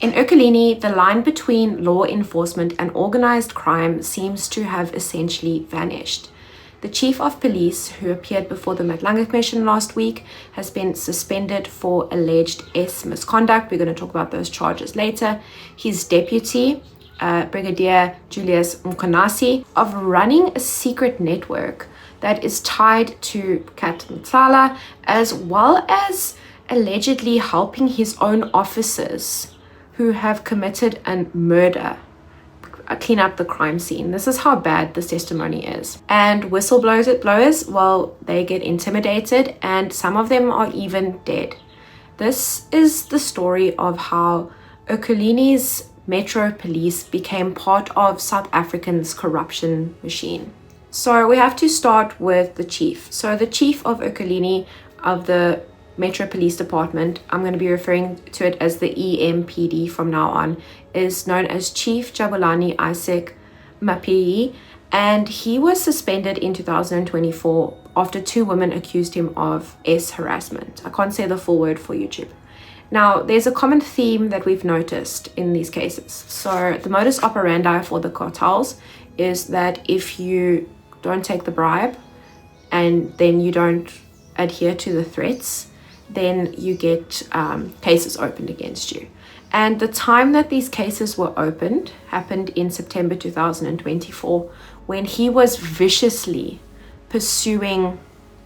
In Ekurhuleni, the line between law enforcement and organized crime seems to have essentially vanished. The Chief of Police, who appeared before the Matlanga Commission last week, has been suspended for alleged misconduct. We're going to talk about those charges later. His deputy, Brigadier Julius Mkhwanazi, of running a secret network that is tied to Kat Mtsala, as well as allegedly helping his own officers who have committed a murder clean up the crime scene. This is how bad this testimony is. And whistleblowers, well, they get intimidated, and some of them are even dead. This is the story of how Ekurhuleni's Metro Police became part of South African's corruption machine. So we have to start with the chief. So the chief of Ekurhuleni of the Metro Police Department, I'm going to be referring to it as the EMPD from now on, is known as Chief Jabulani Mapiyeye, and he was suspended in 2024 after 2 women accused him of harassment. I can't say the full word for YouTube. Now, there's a common theme that we've noticed in these cases. So the modus operandi for the cartels is that if you don't take the bribe and then you don't adhere to the threats, then you get cases opened against you. And the time that these cases were opened happened in September 2024, when he was viciously pursuing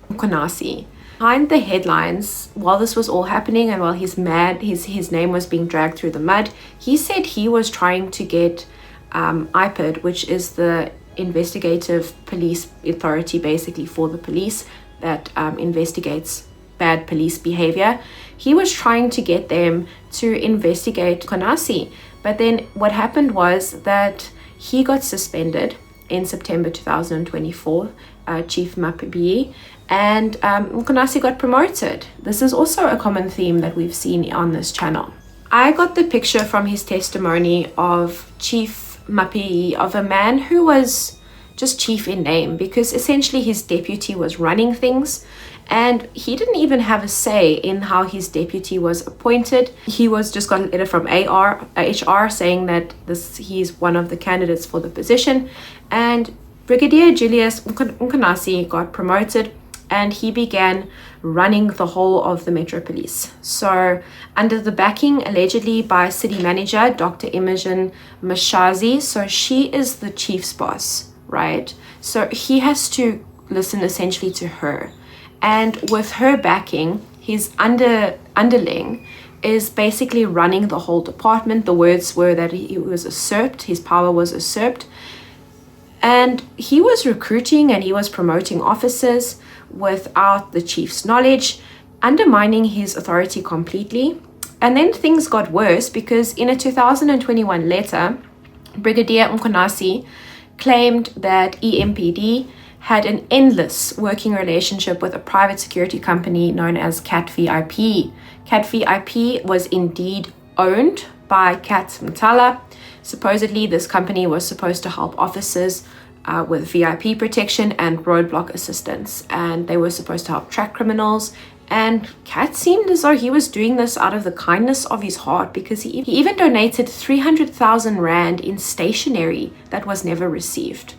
Mkhwanazi. Behind the headlines, while this was all happening and while his name was being dragged through the mud, he said he was trying to get IPID, which is the investigative police authority basically for the police that investigates bad police behavior. He was trying to get them to investigate Mkhwanazi. But then what happened was that he got suspended in September 2024, Chief Mapiyeye, and Mkhwanazi got promoted. This is also a common theme that we've seen on this channel. I got the picture from his testimony of Chief Mapiyeye, of a man who was just chief in name, because essentially his deputy was running things, and he didn't even have a say in how his deputy was appointed. He was just got a letter from HR saying that he's one of the candidates for the position, and Brigadier Julius Mkhwanazi got promoted, and he began running the whole of the Metro Police. So under the backing allegedly by city manager Dr. Imogen Mashazi, so she is the chief's boss, right? So he has to listen essentially to her. And with her backing, his underling is basically running the whole department. The words were that he was usurped, his power was usurped. And he was recruiting and he was promoting officers without the chief's knowledge, undermining his authority completely. And then things got worse, because in a 2021 letter, Brigadier Mkhwanazi claimed that EMPD had an endless working relationship with a private security company known as Cat VIP. Cat VIP was indeed owned by Kat Mtsala. Supposedly, this company was supposed to help officers with VIP protection and roadblock assistance, and they were supposed to help track criminals. And Kat seemed as though he was doing this out of the kindness of his heart, because he even donated 300,000 Rand in stationery that was never received.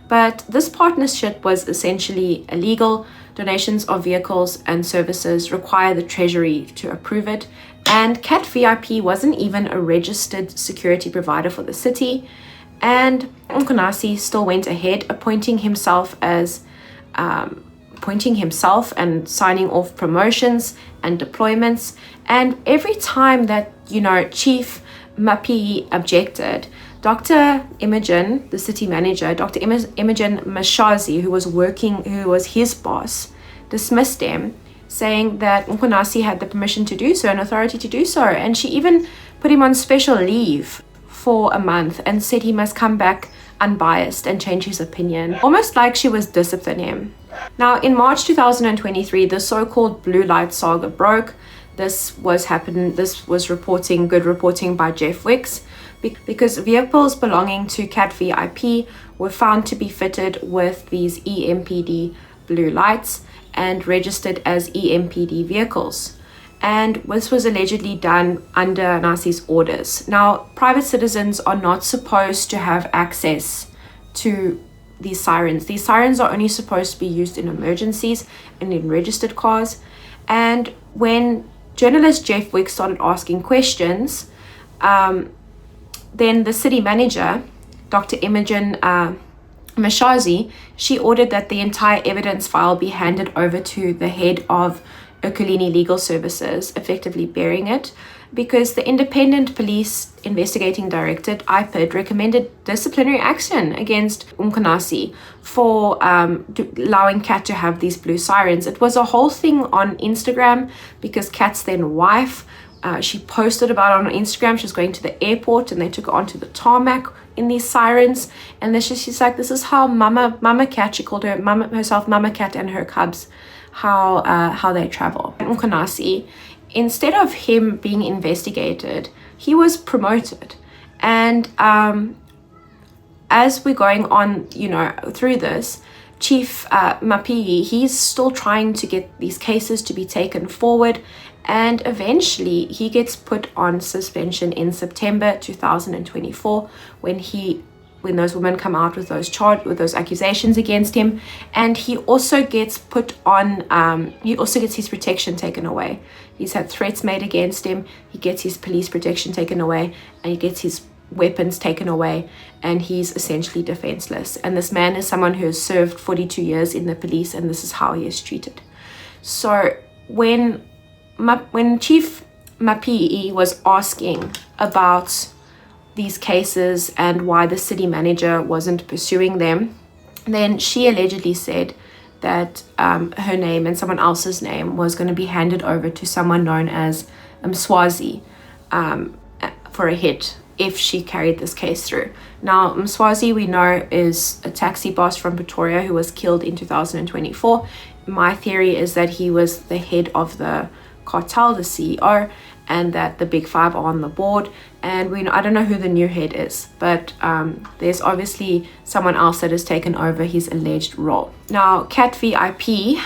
But this partnership was essentially illegal. Donations of vehicles and services require the Treasury to approve it. And Cat VIP wasn't even a registered security provider for the city. And Mkhwanazi still went ahead, appointing himself and signing off promotions and deployments. And every time that, Chief Mapiyeye objected, Dr. Imogen, the city manager, Dr. Imogen Mashazi, who was his boss, dismissed him, saying that Mkhwanazi had the permission to do so and authority to do so. And she even put him on special leave for a month and said he must come back unbiased and change his opinion, almost like she was disciplining him. Now, in March 2023, the so-called blue light saga broke. This was good reporting by Jeff Wicks, because vehicles belonging to Cat VIP were found to be fitted with these EMPD blue lights and registered as EMPD vehicles. and this was allegedly done under Nasi's orders. Now, private citizens are not supposed to have access to these sirens. These sirens are only supposed to be used in emergencies and in registered cars. And when journalist Jeff Wicks started asking questions, then the city manager, Dr. Imogen Mashazi, she ordered that the entire evidence file be handed over to the head of Ekurhuleni Legal Services, effectively burying it, because the Independent Police Investigating Directorate, IPID, recommended disciplinary action against Mkhwanazi for allowing Kat to have these blue sirens. It was a whole thing on Instagram because Kat's then wife, she posted about it on Instagram. She was going to the airport and they took her onto the tarmac in these sirens, and then she's like, this is how Mama Cat, she called herself Mama Cat, and her cubs, how they travel. Mkhwanazi, instead of him being investigated, he was promoted. And as we're going on, through this, Chief Mapiyeye, he's still trying to get these cases to be taken forward, and eventually he gets put on suspension in September 2024 when those women come out with those accusations against him. And he also gets put on, he also gets his protection taken away. He's had threats made against him, he gets his police protection taken away, and he gets his weapons taken away, and he's essentially defenseless. And this man is someone who has served 42 years in the police, and this is how he is treated. So when Chief Mapiyeye was asking about these cases and why the city manager wasn't pursuing them, then she allegedly said that her name and someone else's name was going to be handed over to someone known as Mswazi for a hit if she carried this case through. Now, Mswazi, we know, is a taxi boss from Pretoria who was killed in 2024. My theory is that he was the head of the cartel, the CEO, and that the Big Five are on the board. And I don't know who the new head is, but there's obviously someone else that has taken over his alleged role. Now, Cat VIP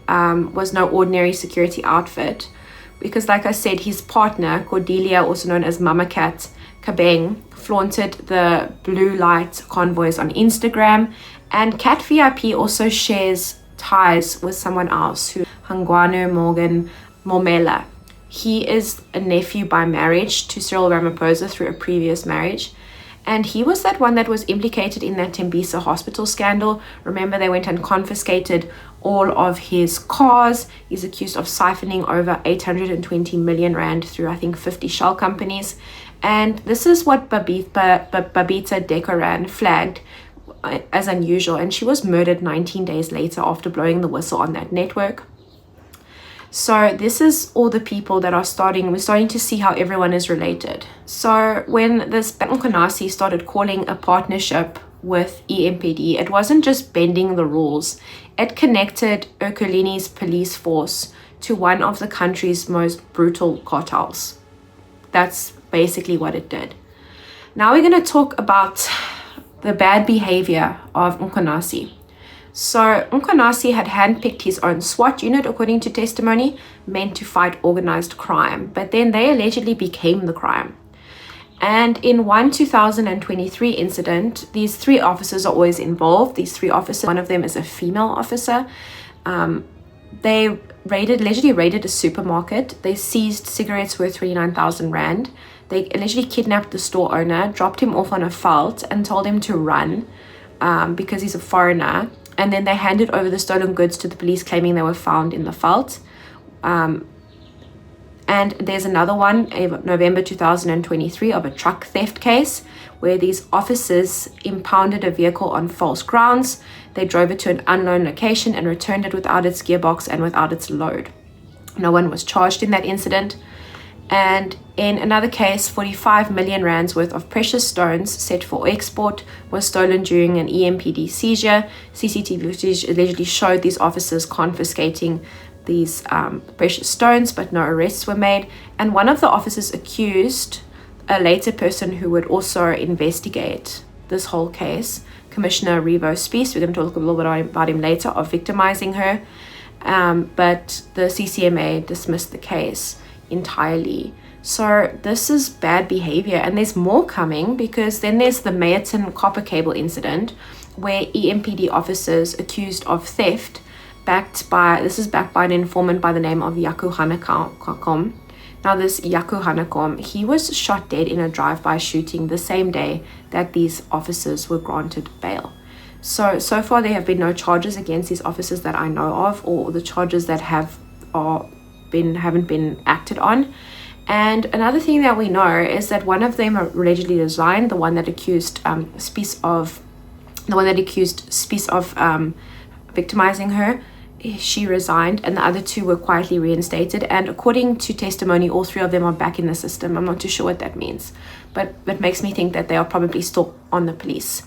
was no ordinary security outfit, because like I said, his partner, Cordelia, also known as Mama Cat Kabeng, flaunted the blue light convoys on Instagram. And Cat VIP also shares ties with someone else, Hangwani Morgan Maumela. He is a nephew by marriage to Cyril Ramaphosa through a previous marriage. And he was that one that was implicated in that Tembisa Hospital scandal. Remember, they went and confiscated all of his cars. He's accused of siphoning over 820 million rand through, I think, 50 shell companies. And this is what Babita Decoran flagged as unusual. And she was murdered 19 days later after blowing the whistle on that network. So this is all the people that we're starting to see how everyone is related. So when this Mkhwanazi started calling a partnership with EMPD, it wasn't just bending the rules. It connected Ekurhuleni's police force to one of the country's most brutal cartels. That's basically what it did. Now we're going to talk about the bad behavior of Mkhwanazi. So Mkhwanazi had handpicked his own SWAT unit, according to testimony, meant to fight organized crime, but then they allegedly became the crime. And in one 2023 incident, these three officers are always involved. These three officers, one of them is a female officer. They allegedly raided a supermarket. They seized cigarettes worth 29,000 rand. They allegedly kidnapped the store owner, dropped him off on a veldt and told him to run because he's a foreigner. And then they handed over the stolen goods to the police, claiming they were found in the veldt. And there's another one, November 2023, of a truck theft case where these officers impounded a vehicle on false grounds. They drove it to an unknown location and returned it without its gearbox and without its load. No one was charged in that incident. And in another case, 45 million rands worth of precious stones set for export was stolen during an EMPD seizure. CCTV footage allegedly showed these officers confiscating these precious stones, but no arrests were made. And one of the officers accused a later person who would also investigate this whole case, Commissioner Revo Spies, we're going to talk a little bit about him later, of victimizing her. But the CCMA dismissed the case. entirely. So this is bad behavior, and there's more coming, because then there's the Mayerton copper cable incident where EMPD officers accused of theft backed by an informant by the name of Yaku Hanekom. Now this Yaku Hanekom, he was shot dead in a drive-by shooting the same day that these officers were granted bail. So far there have been no charges against these officers that I know of, or the charges that haven't been acted on. And another thing that we know is that one of them allegedly resigned, the one that accused Spies of victimizing her. She resigned, and the other two were quietly reinstated. And according to testimony, all three of them are back in the system. I'm not too sure what that means, but it makes me think that they are probably still on the police.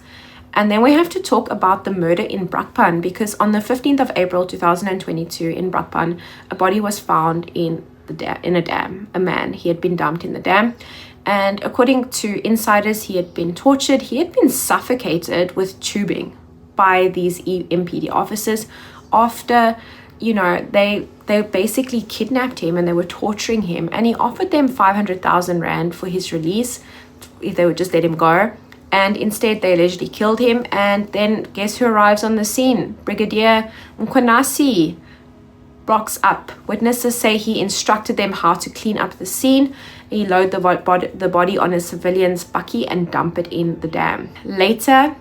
And then we have to talk about the murder in Brakpan, because on the 15th of April 2022 in Brakpan, a body was found in a dam. A man, he had been dumped in the dam, and according to insiders, he had been tortured. He had been suffocated with tubing by these EMPD officers after, they basically kidnapped him and they were torturing him, and he offered them 500,000 rand for his release if they would just let him go. And instead they allegedly killed him. And then guess who arrives on the scene? Brigadier Mkhwanazi rocks up. Witnesses say he instructed them how to clean up the scene. He load the body on a civilian's bakkie and dump it in the dam. Later,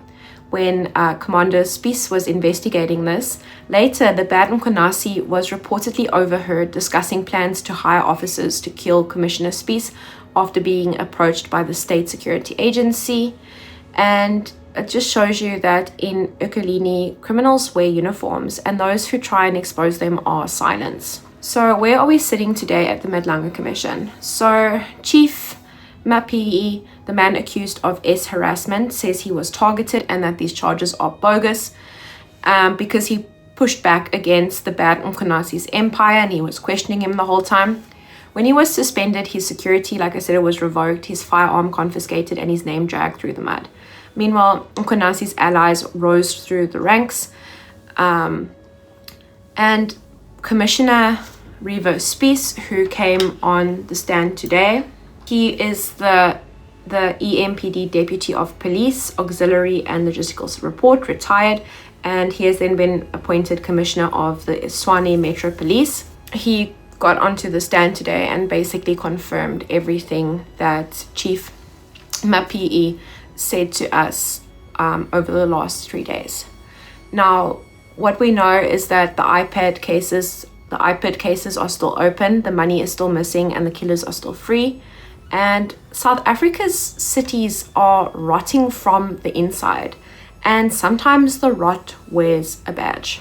when Commander Spies was investigating this, the bad Mkhwanazi was reportedly overheard discussing plans to hire officers to kill Commissioner Spies after being approached by the State Security Agency. And it just shows you that in Ekurhuleni, criminals wear uniforms, and those who try and expose them are silenced. So where are we sitting today at the Madlanga Commission? So Chief Mapiyeye, the man accused of harassment, says he was targeted and that these charges are bogus because he pushed back against the bad Mkhwanazi's empire, and he was questioning him the whole time. When he was suspended, his security, like I said, it was revoked, his firearm confiscated, and his name dragged through the mud. Meanwhile, Mkhwanazi's allies rose through the ranks, and Commissioner Revo Spies, who came on the stand today, he is the EMPD Deputy of Police, Auxiliary and Logistical Support, retired, and he has then been appointed Commissioner of the Hangwani Metro Police. He got onto the stand today and basically confirmed everything that Chief Mapiyeye said to us over the last 3 days. Now, what we know is that the iPad cases are still open, the money is still missing, and the killers are still free. And South Africa's cities are rotting from the inside, and sometimes the rot wears a badge.